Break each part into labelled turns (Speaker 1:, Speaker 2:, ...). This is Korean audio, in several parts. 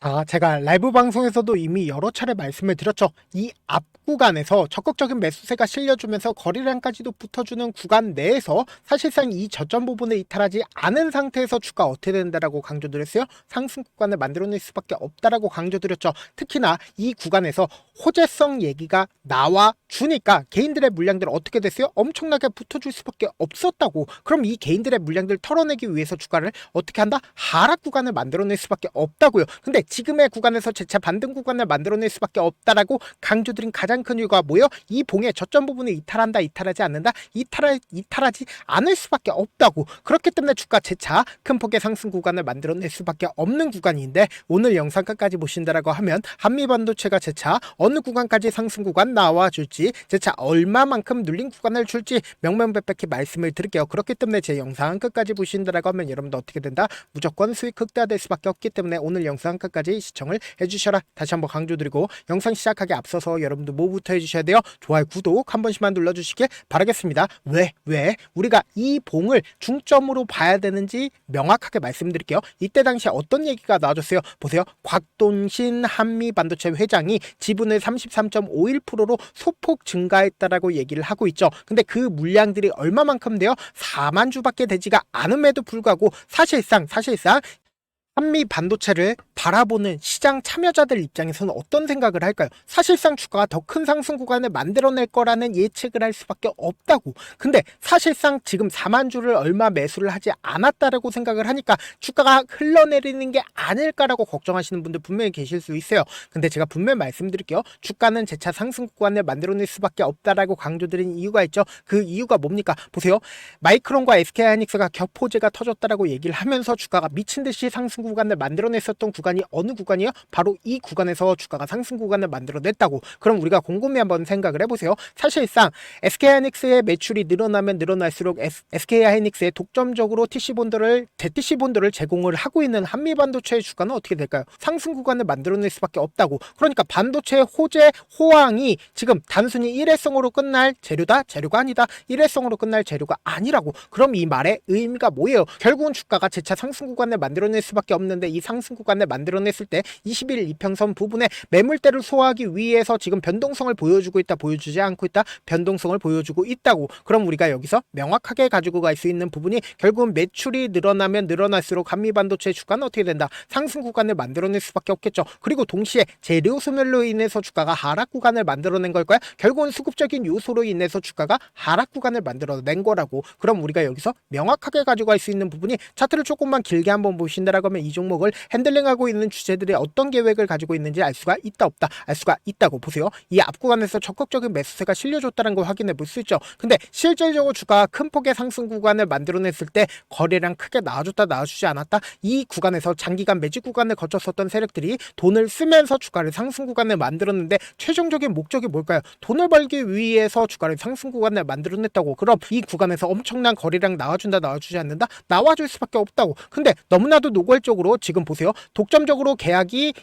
Speaker 1: 자, 제가 라이브 방송에서도 이미 여러 차례 말씀을 드렸죠. 이 앞 구간에서 적극적인 매수세가 실려주면서 거래량까지도 붙어주는 구간 내에서 사실상 이 저점 부분을 이탈하지 않은 상태에서 주가 어떻게 된다라고 강조드렸어요. 상승 구간을 만들어낼 수밖에 없다라고 강조드렸죠. 특히나 이 구간에서 호재성 얘기가 나와 주니까 개인들의 물량들 어떻게 됐어요? 엄청나게 붙어줄 수밖에 없었다고. 그럼 이 개인들의 물량들 털어내기 위해서 주가를 어떻게 한다? 하락 구간을 만들어낼 수밖에 없다고요. 근데 지금의 구간에서 재차 반등 구간을 만들어낼 수밖에 없다라고 강조드린 가장 큰 이유가 뭐예요? 이 봉의 저점 부분을 이탈한다, 이탈하지 않는다, 이탈하지 않을 수밖에 없다고. 그렇기 때문에 주가 재차 큰 폭의 상승 구간을 만들어낼 수밖에 없는 구간인데, 오늘 영상 끝까지 보신다라고 하면 한미반도체가 재차 어느 구간까지 상승 구간 나와줄지, 재차 얼마만큼 눌린 구간을 줄지 명명백백히 말씀을 드릴게요. 그렇기 때문에 제 영상 끝까지 보신다라고 하면 여러분도 어떻게 된다? 무조건 수익 극대화될 수밖에 없기 때문에 오늘 영상 끝까지 시청을 해주셔라. 다시 한번 강조드리고, 영상 시작하기 앞서서 여러분도 뭐부터 해주셔야 돼요? 좋아요, 구독 한 번씩만 눌러주시길 바라겠습니다. 왜 우리가 이 봉을 중점으로 봐야 되는지 명확하게 말씀드릴게요. 이때 당시에 어떤 얘기가 나와줬어요? 보세요. 곽돈신 한미반도체 회장이 지분을 33.51%로 소폭 증가했다라고 얘기를 하고 있죠. 근데 그 물량들이 얼마만큼 돼요? 4만 주밖에 되지가 않음에도 불구하고 사실상 한미 반도체를 바라보는 시장 참여자들 입장에서는 어떤 생각을 할까요? 사실상 주가가 더 큰 상승 구간을 만들어낼 거라는 예측을 할 수밖에 없다고. 근데 사실상 지금 4만 주를 얼마 매수를 하지 않았다라고 생각을 하니까 주가가 흘러내리는 게 아닐까라고 걱정하시는 분들 분명히 계실 수 있어요. 근데 제가 분명히 말씀드릴게요. 주가는 재차 상승 구간을 만들어낼 수밖에 없다라고 강조드린 이유가 있죠. 그 이유가 뭡니까? 보세요. 마이크론과 SK하이닉스가 겹호재가 터졌다라고 얘기를 하면서 주가가 미친 듯이 상승 구간을 만들어냈었던 구간이 어느 구간이요? 바로 이 구간에서 주가가 상승 구간을 만들어냈다고. 그럼 우리가 곰곰이 한번 생각을 해보세요. 사실상 SK하이닉스의 매출이 늘어나면 늘어날수록 SK하이닉스의 독점적으로 대TC본드를 제공을 하고 있는 한미반도체의 주가는 어떻게 될까요? 상승 구간을 만들어낼 수밖에 없다고. 그러니까 반도체 호재 호황이 지금 단순히 일회성으로 끝날 재료가 아니다. 일회성으로 끝날 재료가 아니라고. 그럼 이 말의 의미가 뭐예요? 결국은 주가가 재차 상승 구간을 만들어낼 수밖에 없는데, 이 상승 구간을 만들어냈을 때 21 이평선 부분에 매물대를 소화하기 위해서 지금 변동성을 보여주고 있다, 보여주지 않고 있다, 변동성을 보여주고 있다고. 그럼 우리가 여기서 명확하게 가지고 갈 수 있는 부분이, 결국은 매출이 늘어나면 늘어날수록 한미반도체 주가는 어떻게 된다? 상승 구간을 만들어낼 수밖에 없겠죠. 그리고 동시에 재료 소멸로 인해서 주가가 하락 구간을 만들어낸 걸까요? 결국은 수급적인 요소로 인해서 주가가 하락 구간을 만들어낸 거라고. 그럼 우리가 여기서 명확하게 가지고 갈 수 있는 부분이, 차트를 조금만 길게 한번 보신다라고 하면 이 종목을 핸들링하고 있는 주체들이 어떤 계획을 가지고 있는지 알 수가 있다, 없다? 알 수가 있다고. 보세요. 이 앞 구간에서 적극적인 매수세가 실려줬다는 걸 확인해 볼 수 있죠. 근데 실질적으로 주가가 큰 폭의 상승 구간을 만들어냈을 때 거래량 크게 나와줬다, 나와주지 않았다? 이 구간에서 장기간 매직 구간을 거쳤었던 세력들이 돈을 쓰면서 주가를 상승 구간을 만들었는데, 최종적인 목적이 뭘까요? 돈을 벌기 위해서 주가를 상승 구간을 만들어냈다고. 그럼 이 구간에서 엄청난 거래량 나와준다, 나와주지 않는다? 나와줄 수밖에 없다고. 근데 너무나도 노골적으로 지금 보세요. 독점적으로 계약이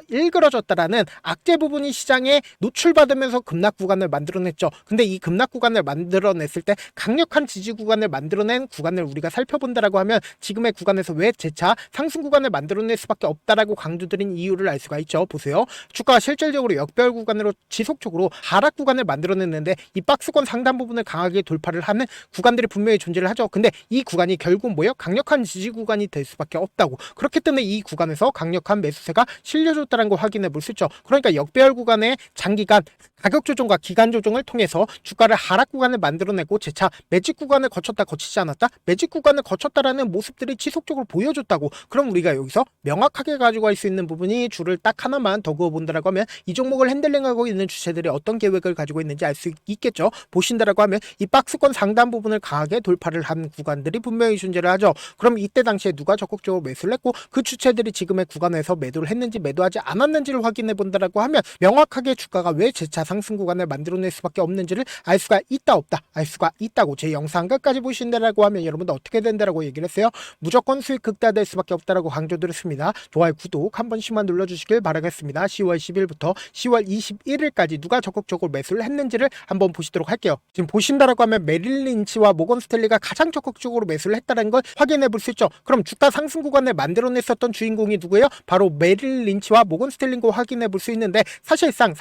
Speaker 1: 일그러졌다라는 악재 부분이 시장에 노출받으면서 급락 구간을 만들어냈죠. 근데 이 급락 구간을 만들어냈을 때 강력한 지지 구간을 만들어낸 구간을 우리가 살펴본다라고 하면, 지금의 구간에서 왜 재차 상승 구간을 만들어낼 수밖에 없다라고 강조드린 이유를 알 수가 있죠. 보세요. 주가가 실질적으로 역별 구간으로 지속적으로 하락 구간을 만들어냈는데, 이 박스권 상단 부분을 강하게 돌파를 하는 구간들이 분명히 존재를 하죠. 근데 이 구간이 결국 뭐예요? 강력한 지지 구간이 될 수밖에 없다고. 그렇기 때문에 이 구간에서 강력한 매수세가 실려줬다는 걸 확인해 볼 수 있죠. 그러니까 역배열 구간의 장기간 가격 조정과 기간 조정을 통해서 주가를 하락 구간을 만들어내고, 재차 매직 구간을 거쳤다, 거치지 않았다, 매직 구간을 거쳤다라는 모습들이 지속적으로 보여줬다고. 그럼 우리가 여기서 명확하게 가지고 갈 수 있는 부분이, 줄을 딱 하나만 더 그어본다라고 하면 이 종목을 핸들링하고 있는 주체들이 어떤 계획을 가지고 있는지 알 수 있겠죠. 보신다라고 하면 이 박스권 상단 부분을 강하게 돌파를 한 구간들이 분명히 존재를 하죠. 그럼 이때 당시에 누가 적극적으로 매수를 했고, 그 주체들이 지금의 구간에서 매도를 했는지 매도하지 않았는지를 확인해 본다라고 하면, 명확하게 주가가 왜 재차 상승 구간을 만들어낼 수밖에 없는지를 알 수가 있다 없다 알 수가 있다고 제 영상 끝까지 보신다라고 하면 여러분들 어떻게 된다라고 얘기를 했어요. 무조건 수익 극대화될 수밖에 없다라고 강조드렸습니다. 좋아요 구독 한 번씩만 눌러주시길 바라겠습니다. 10월 10일부터 10월 21일까지 누가 적극적으로 매수를 했는지를 한번 보시도록 할게요. 지금 보신다라고 하면 메릴 린치와 모건 스탠리가 가장 적극적으로 매수를 했다는 걸 확인해 볼 수 있죠. 그럼 주가 상승 구간을 만들어냈었던 주인공이 누구예요? 바로 메릴 린치와 모건 스탠리인 거 확인해 볼 수 있는데 사실상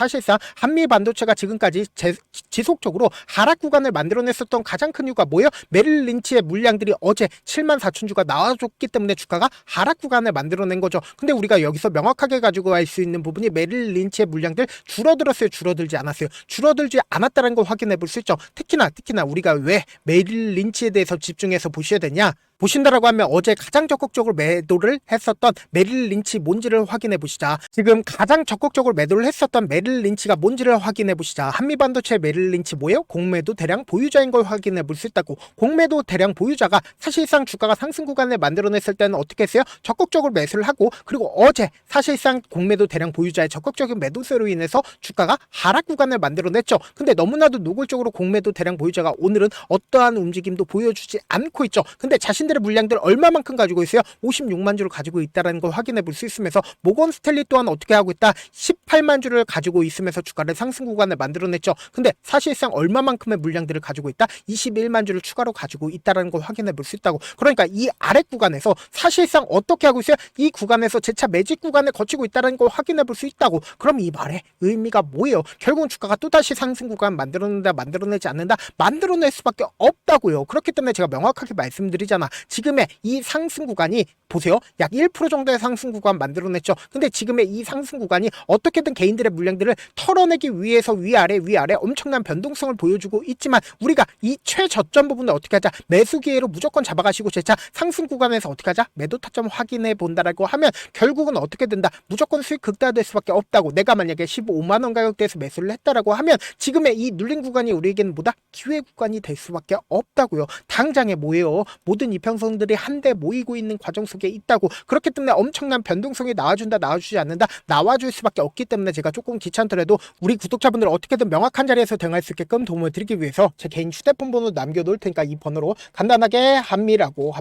Speaker 1: 한미 반도체가 지금까지 지속적으로 하락 구간을 만들어냈었던 가장 큰 이유가 뭐예요? 메릴 린치의 물량들이 어제 74,000주가 나와줬기 때문에 주가가 하락 구간을 만들어낸 거죠. 근데 우리가 여기서 명확하게 가지고 갈 수 있는 부분이 메릴 린치의 물량들 줄어들었어요? 줄어들지 않았어요? 줄어들지 않았다는 걸 확인해 볼 수 있죠. 특히나 우리가 왜 메릴 린치에 대해서 집중해서 보셔야 되냐? 보신다라고 하면 어제 가장 적극적으로 매도를 했었던 메릴 린치 뭔지를 확인해 보시자. 지금 가장 적극적으로 매도를 했었던 메릴 린치가 뭔지를 확인해 보시자. 한미반도체 메릴 린치 뭐예요? 공매도 대량 보유자인 걸 확인해 볼 수 있다고. 공매도 대량 보유자가 사실상 주가가 상승 구간을 만들어냈을 때는 어떻게 했어요? 적극적으로 매수를 하고, 그리고 어제 사실상 공매도 대량 보유자의 적극적인 매도세로 인해서 주가가 하락 구간을 만들어냈죠. 근데 너무나도 노골적으로 공매도 대량 보유자가 오늘은 어떠한 움직임도 보여주지 않고 있죠. 근데 자신들의 물량들 얼마만큼 가지고 있어요? 56만 주를 가지고 있다는 걸 확인해 볼 수 있으면서 모건 스탠리 또한 어떻게 하고 있다? 18만 주를 가지고 있으면서 주가를 상승 구간을 만들어냈죠. 근데 사실상 얼마만큼의 물량들을 가지고 있다? 21만 주를 추가로 가지고 있다는 걸 확인해 볼 수 있다고. 그러니까 이 아래 구간에서 사실상 어떻게 하고 있어요? 이 구간에서 재차 매직 구간을 거치고 있다는 걸 확인해 볼 수 있다고. 그럼 이 말의 의미가 뭐예요? 결국은 주가가 또다시 상승 구간 만들어낸다, 만들어내지 않는다, 만들어낼 수밖에 없다고요. 그렇기 때문에 제가 명확하게 말씀드리잖아. 지금의 이 상승 구간이 보세요. 약 1% 정도의 상승 구간 만들어냈죠. 근데 지금의 이 상승 구간이 어떻게든 개인들의 물량들을 털어내기 위해서 위아래 엄청난 변동성을 보여주고 있지만, 우리가 이 최저점 부분을 어떻게 하자? 매수 기회로 무조건 잡아가시고 재차 상승 구간에서 어떻게 하자? 매도 타점 확인해 본다라고 하면 결국은 어떻게 된다? 무조건 수익 극대화될 수밖에 없다고. 내가 만약에 15만 원 가격대에서 매수를 했다라고 하면 지금의 이 눌린 구간이 우리에게는 뭐다? 기회 구간이 될 수밖에 없다고요. 당장에 뭐예요? 모든 이평선들이 한데 모이고 있는 과정 속에 있다고. 그렇기 때문에 엄청난 변동성이 나와준다, 나와주지 않는다, 나와줄 수밖에 없기 때문에 제가 조금 귀찮더라도 우리 구독자분들 어떻게든 명확한 자리에서 대응할 수 있게끔 도움을 드리기 위해서 제 개인 휴대폰 번호 남겨놓을 테니까 이 번호로 간단하게 한미라고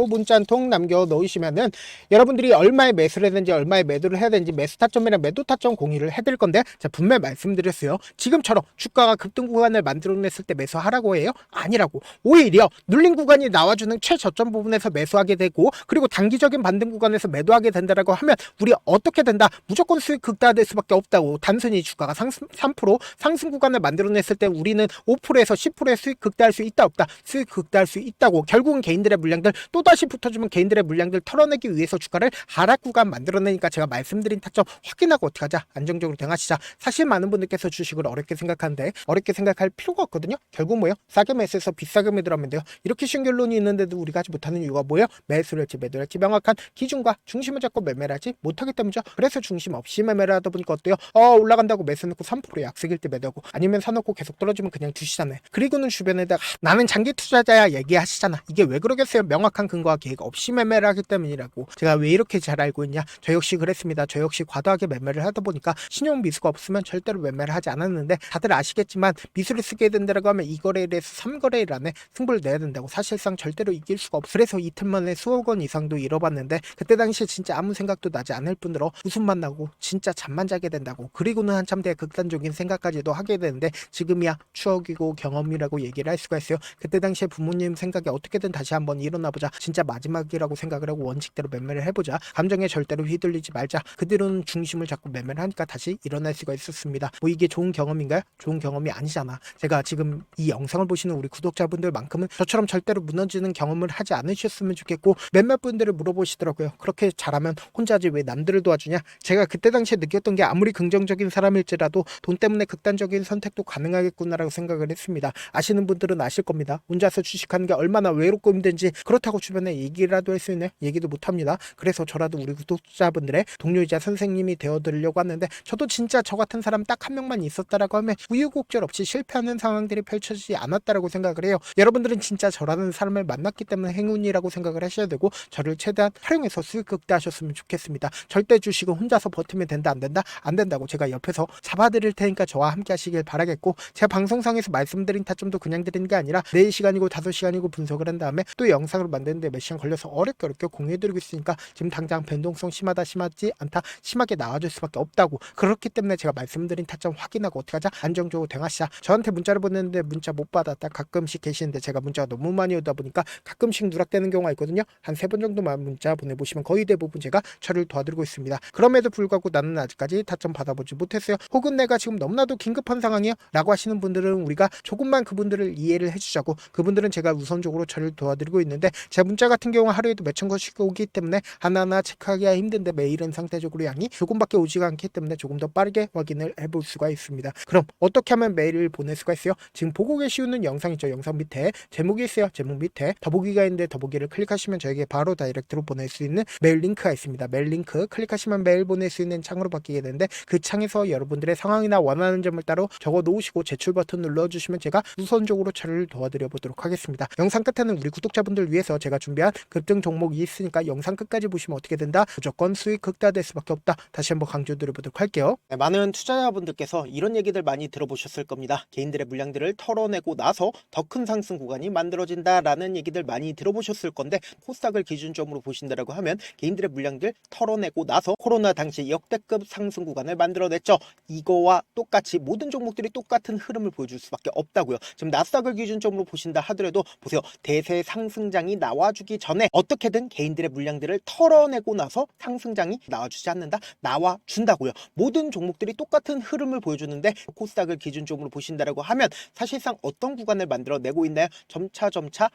Speaker 1: 문자 한 통 남겨놓으시면은 여러분들이 얼마에 매수를 했는지, 얼마에 매도를 해야 되는지, 매수 타점이랑 매도 타점 공유를 해드릴 건데, 제가 분명히 말씀드렸어요. 지금처럼 주가가 급등 구간을 만들어냈을 때 매수하라고 해요? 아니라고. 오히려 눌린 구간이 나와주는 최저점 부분에서 매수하게 되고, 그리고 단기적인 반등 구간에서 매도하게 된다라고 하면 우리 어떻게 된다? 무조건 수익 극대화될 수밖에 없다고. 단순히 주가가 3% 상승 구간을 만들어냈을 때 우리는 5%에서 10%의 수익 극대화할 수 있다 없다? 수익 극대화할 수 있다고. 결국은 개인들의 물량들 또다시 붙어주면 개인들의 물량들 털어내기 위해서 주가를 하락 구간 만들어내니까 제가 말씀드린 타점 확인하고 어떻게 하자? 안정적으로 대응하시자. 사실 많은 분들께서 주식을 어렵게 생각하는데 어렵게 생각할 필요가 없거든요. 결국 뭐예요? 싸게 매수해서 비싸게 매도하면 돼요. 이렇게 쉬운 결론이 있는데도 우리가 하지 못하는 이유가 뭐예요? 매수를 할지 매도를 할지 명확한 기준과 중심을 잡고 매매를 하지 못하기 때문이죠. 그래서 중심 없이 매매를 하다 보니까 어때요? 올라간다고 매수 넣고 3% 약속일 때 매도하고, 아니면 사놓고 계속 떨어지면 그냥 두시잖아요. 그리고는 주변에다가 나는 장기 투자자야 얘기하시잖아. 이게 왜 그러겠어요? 명확한 근거와 계획 없이 매매를 하기 때문이라고. 제가 왜 이렇게 잘 알고 있냐? 저 역시 그랬습니다. 저 역시 과도하게 매매를 하다 보니까 신용 미수가 없으면 절대로 매매를 하지 않았는데, 다들 아시겠지만 미수를 쓰게 된다고 하면 2거래일에서 3거래일 안에 승부를 내야 된다고. 사실상 절대로 이길 수가 없어. 그래서 이틀 만에 수억 원 이상도 잃어봤는데, 그때 당시에 진짜 아무 생각도 나지 않을 뿐더러 웃음만 나고 진짜 잠만 자게 된다고. 그리고는 한참 뒤에 극단적인 생각까지도 하게 되는데, 지금이야 추억이고 경험이라고 얘기를 할 수가 있어요. 그때 당시에 부모님 생각에 어떻게든 다시 한번 일어나보자, 진짜 마지막이라고 생각을 하고 원칙대로 매매를 해보자, 감정에 절대로 휘둘리지 말자, 그대로는 중심을 잡고 매매를 하니까 다시 일어날 수가 있었습니다. 뭐 이게 좋은 경험인가요? 좋은 경험이 아니잖아. 제가 지금 이 영상을 보시는 우리 구독자분들만큼은 저처럼 절대로 무너지는 경험을 하지 않으셨으면 좋겠고, 몇몇 분들을 물어보시더라고요. 그렇게 잘하면 혼자 하지 왜 남들을 도와주냐? 제가 그때 당시에 느꼈던 게, 아무리 긍정적인 사람일지라도 돈 때문에 극단적인 선택도 가능하겠구나라고 생각을 했습니다. 아시는 분들은 아실 겁니다. 혼자서 주식하는 게 얼마나 외롭고 힘든지. 그렇다고 주변에 얘기라도 할 수 있네? 얘기도 못합니다. 그래서 저라도 우리 구독자분들의 동료이자 선생님이 되어드리려고 하는데, 저도 진짜 저 같은 사람 딱 한 명만 있었다라고 하면 우유곡절 없이 실패하는 상황들이 펼쳐지지 않았다라고 생각을 해요. 여러분들은 진짜 저라는 사람을 만났기 때문에 행운이라고 생각을 하셔야 되고, 저를 최대한 활용해서 수익 극대화하셨으면 좋겠습니다. 절대 주식은 혼자서 버티면 된다, 안 된다? 안 된다고. 제가 옆에서 잡아드릴 테니까 저와 함께 하시길 바라겠고, 제가 방송상에서 말씀드린 타점도 그냥 드리는 게 아니라 4시간이고 5시간이고 분석을 한 다음에 또 영상으로 만드는데 몇 시간 걸려서 어렵게 공유해드리고 있으니까 지금 당장 변동성 심하다 심하지 않다 심하게 나와줄 수밖에 없다고. 그렇기 때문에 제가 말씀드린 타점 확인하고 어떻게 하자, 안정적으로 대응하시자. 저한테 문자를 보냈는데 문자 못 받았다 가끔씩 계시는데 제가 문자가 너무 많이 오다 보니까 가끔씩 누락되는 경우가 있거든요. 한 3번 정도만 문자 보내보시면 거의 대부분 제가 처리를 도와드리고 있습니다. 그럼에도 불구하고 나는 아직까지 타점 받아보지 못했어요. 혹은 내가 지금 너무나도 긴급한 상황이요 라고 하시는 분들은 우리가 조금만 그분들을 이해를 해주자고, 그분들은 제가 우선적으로 처리를 도와드리고 있는데, 제 문자 같은 경우 하루에도 몇천 건씩 오기 때문에 하나하나 체크하기가 힘든데 메일은 상대적으로 양이 조금밖에 오지가 않기 때문에 조금 더 빠르게 확인을 해볼 수가 있습니다. 그럼 어떻게 하면 메일을 보낼 수가 있어요? 지금 보고 계시는 영상 있죠? 영상 밑에 제목이 있어요. 제목 밑에 더보기가 있는데 더보기를 클릭하시면 저에게 바로 다이렉트로 보낼 수 있는 메일 링크가 있습니다. 메일 링크 클릭하시면 메일 보낼 수 있는 창으로 바뀌게 되는데, 그 창에서 여러분들의 상황이나 원하는 점을 따로 적어 놓으시고 제출 버튼 눌러주시면 제가 우선적으로 처리를 도와드려 보도록 하겠습니다. 영상 끝에는 우리 구독자분들 위해서 제가 준비한 급등 종목이 있으니까 영상 끝까지 보시면 어떻게 된다? 무조건 수익 극대화될 수밖에 없다. 다시 한번 강조드려 보도록 할게요. 네, 많은 투자자분들께서 이런 얘기들 많이 들어보셨을 겁니다. 개인들의 물량들을 털어내고 나서 더 큰 상승 구간이 만들어진다라는 얘기들 많이 들어보셨을 건데, 코스닥을 기준점으로 보신다라고 하면 개인들의 물량들 털어내고 나서 코로나 당시 역대급 상승 구간을 만들어냈죠. 이거와 똑같이 모든 종목들이 똑같은 흐름을 보여줄 수밖에 없다고요. 지금 나스닥을 기준점으로 보신다 하더라도 보세요. 대세 상승장이 나와주기 전에 어떻게든 개인들의 물량들을 털어내고 나서 상승장이 나와주지 않는다? 나와준다고요. 모든 종목들이 똑같은 흐름을 보여주는데, 코스닥을 기준점으로 보신다라고 하면 사실상 어떤 구간을 만들어내고 있나요? 점차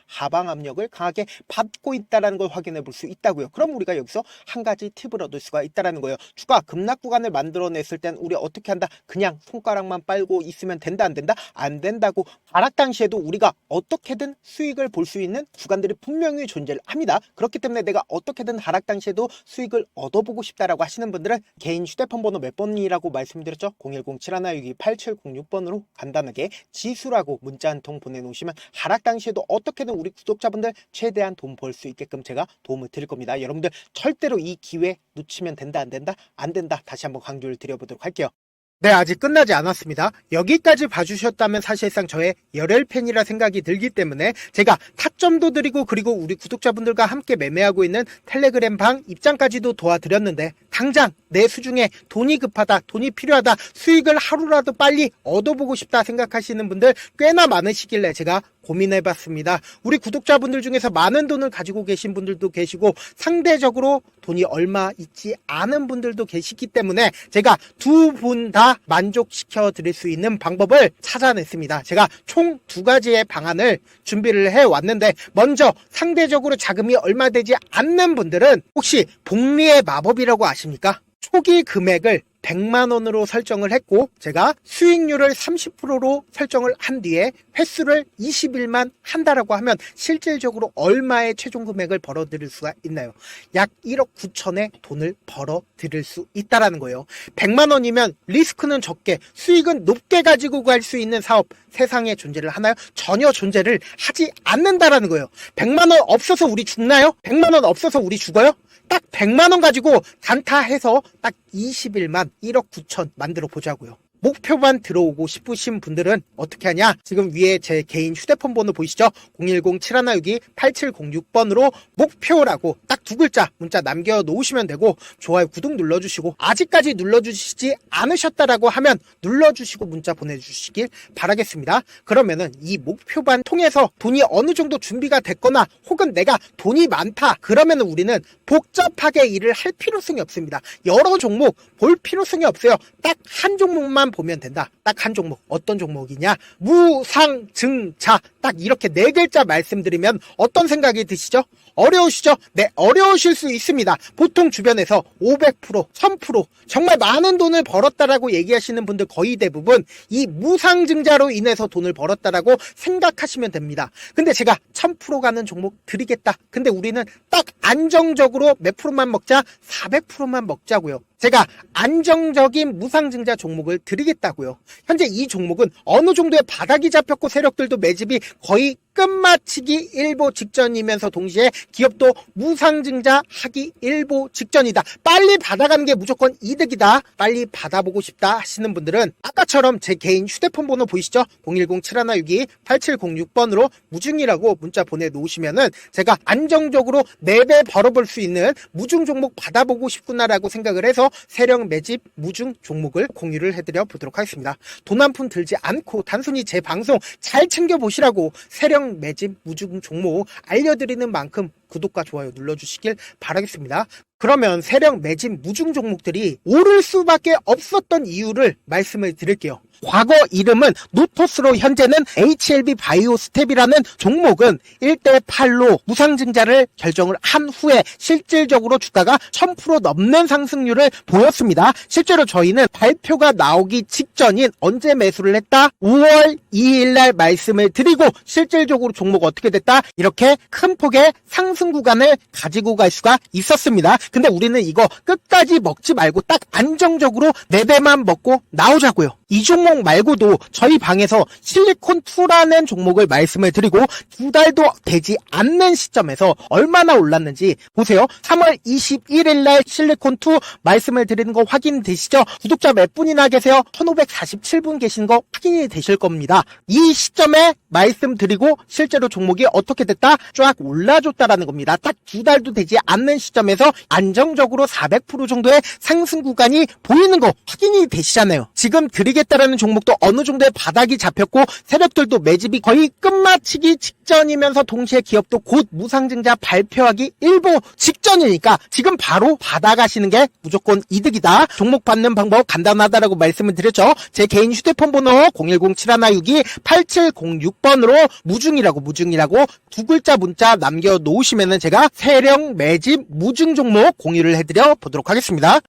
Speaker 1: 하방 압력을 강하게 받고 있다는 걸 확인해 볼 수 있다고요. 그럼 우리가 여기서 한 가지 팁을 얻을 수가 있다는 거예요. 주가 급락 구간을 만들어냈을 땐 우리 어떻게 한다? 그냥 손가락만 빨고 있으면 된다 안 된다? 안 된다고. 하락 당시에도 우리가 어떻게든 수익을 볼 수 있는 구간들이 분명히 존재를 합니다. 그렇기 때문에 내가 어떻게든 하락 당시에도 수익을 얻어보고 싶다라고 하시는 분들은 개인 휴대폰 번호 몇 번이라고 말씀드렸죠? 010-7162-8706번으로 간단하게 지수라고 문자 한 통 보내놓으시면 하락 당시에도 어떻게든 우리 구독자분들 최대한 돈 벌 수 있게끔 제가 도움을 드릴 겁니다. 여러분들 절대로 이 기회 놓치면 된다 안 된다? 안 된다. 다시 한번 강조를 드려보도록 할게요. 네, 아직 끝나지 않았습니다. 여기까지 봐주셨다면 사실상 저의 열혈팬이라 생각이 들기 때문에 제가 타점도 드리고, 그리고 우리 구독자분들과 함께 매매하고 있는 텔레그램 방 입장까지도 도와드렸는데, 당장 내 수중에 돈이 급하다, 돈이 필요하다, 수익을 하루라도 빨리 얻어보고 싶다 생각하시는 분들 꽤나 많으시길래 제가 고민해봤습니다. 우리 구독자분들 중에서 많은 돈을 가지고 계신 분들도 계시고 상대적으로 돈이 얼마 있지 않은 분들도 계시기 때문에 제가 두 분 다 만족시켜 드릴 수 있는 방법을 찾아냈습니다. 제가 총 2가지의 방안을 준비를 해왔는데, 먼저 상대적으로 자금이 얼마 되지 않는 분들은 혹시 복리의 마법이라고 아십니까? 초기 금액을 100만원으로 설정을 했고, 제가 수익률을 30%로 설정을 한 뒤에 횟수를 20일만 한다라고 하면 실질적으로 얼마의 최종 금액을 벌어들일 수가 있나요? 약 1억 9천의 돈을 벌어들일 수 있다라는 거예요. 100만원이면 리스크는 적게 수익은 높게 가지고 갈 수 있는 사업 세상에 존재를 하나요? 전혀 존재를 하지 않는다라는 거예요. 100만원 없어서 우리 죽나요? 100만원 없어서 우리 죽어요? 딱 100만원 가지고 단타해서 딱 20일만 1억 9천 만들어 보자고요. 목표만 들어오고 싶으신 분들은 어떻게 하냐? 지금 위에 제 개인 휴대폰 번호 보이시죠? 010-7162-8706번으로 목표라고 딱 2글자 문자 남겨놓으시면 되고, 좋아요, 구독 눌러주시고, 아직까지 눌러주시지 않으셨다라고 하면 눌러주시고 문자 보내주시길 바라겠습니다. 그러면은 이 목표반 통해서 돈이 어느 정도 준비가 됐거나, 혹은 내가 돈이 많다 그러면은 우리는 복잡하게 일을 할 필요성이 없습니다. 여러 종목 볼 필요성이 없어요. 딱 한 종목만 보면 된다. 딱 한 종목. 어떤 종목이냐? 무상증자. 딱 이렇게 4글자 말씀드리면 어떤 생각이 드시죠? 어려우시죠? 네, 어려우실 수 있습니다. 보통 주변에서 500%, 1000% 정말 많은 돈을 벌었다라고 얘기하시는 분들 거의 대부분 이 무상증자로 인해서 돈을 벌었다라고 생각하시면 됩니다. 근데 제가 1000% 가는 종목 드리겠다. 근데 우리는 딱 안정적으로 몇 프로만 먹자? 400%만 먹자고요. 제가 안정적인 무상증자 종목을 드리겠다고요. 현재 이 종목은 어느 정도의 바닥이 잡혔고 세력들도 매집이 거의 끝마치기 일보 직전이면서 동시에 기업도 무상증자 하기 일보 직전이다. 빨리 받아가는 게 무조건 이득이다. 빨리 받아보고 싶다 하시는 분들은 아까처럼 제 개인 휴대폰 번호 보이시죠? 010-7162-8706번으로 무중이라고 문자 보내놓으시면은 제가 안정적으로 4배 벌어볼 수 있는 무중 종목 받아보고 싶구나라고 생각을 해서 세력 매집 무중 종목을 공유를 해드려 보도록 하겠습니다. 돈 한 푼 들지 않고 단순히 제 방송 잘 챙겨보시라고 세력 매집 무중 종목 알려드리는 만큼 구독과 좋아요 눌러주시길 바라겠습니다. 그러면 세력 매집 무중 종목들이 오를 수밖에 없었던 이유를 말씀을 드릴게요. 과거 이름은 노토스로 현재는 HLB 바이오스텝이라는 종목은 1대8로 무상증자를 결정을 한 후에 실질적으로 주가가 1000% 넘는 상승률을 보였습니다. 실제로 저희는 발표가 나오기 직전인 언제 매수를 했다? 5월 2일 날 말씀을 드리고 실질적으로 종목 어떻게 됐다? 이렇게 큰 폭의 상승 구간을 가지고 갈 수가 있었습니다. 근데 우리는 이거 끝까지 먹지 말고 딱 안정적으로 4배만 먹고 나오자고요. 이 종목 말고도 저희 방에서 실리콘2라는 종목을 말씀을 드리고 2달도 되지 않는 시점에서 얼마나 올랐는지 보세요. 3월 21일 날 실리콘2 말씀을 드리는 거 확인되시죠? 구독자 몇 분이나 계세요? 1547분 계신 거 확인이 되실 겁니다. 이 시점에 말씀드리고 실제로 종목이 어떻게 됐다? 쫙 올라줬다라는 겁니다. 딱 2달도 되지 않는 시점에서 안정적으로 400% 정도의 상승 구간이 보이는 거 확인이 되시잖아요. 지금 드리겠다라는 종목도 어느 정도의 바닥이 잡혔고 세력들도 매집이 거의 끝마치기 직전이면서 동시에 기업도 곧 무상증자 발표하기 일보 직전이니까 지금 바로 받아가시는 게 무조건 이득이다. 종목 받는 방법 간단하다라고 말씀을 드렸죠. 제 개인 휴대폰 번호 010-7162-8706번으로 무중이라고 두 글자 문자 남겨놓으시면은 제가 세력 매집 무중 종목 공유를 해드려 보도록 하겠습니다.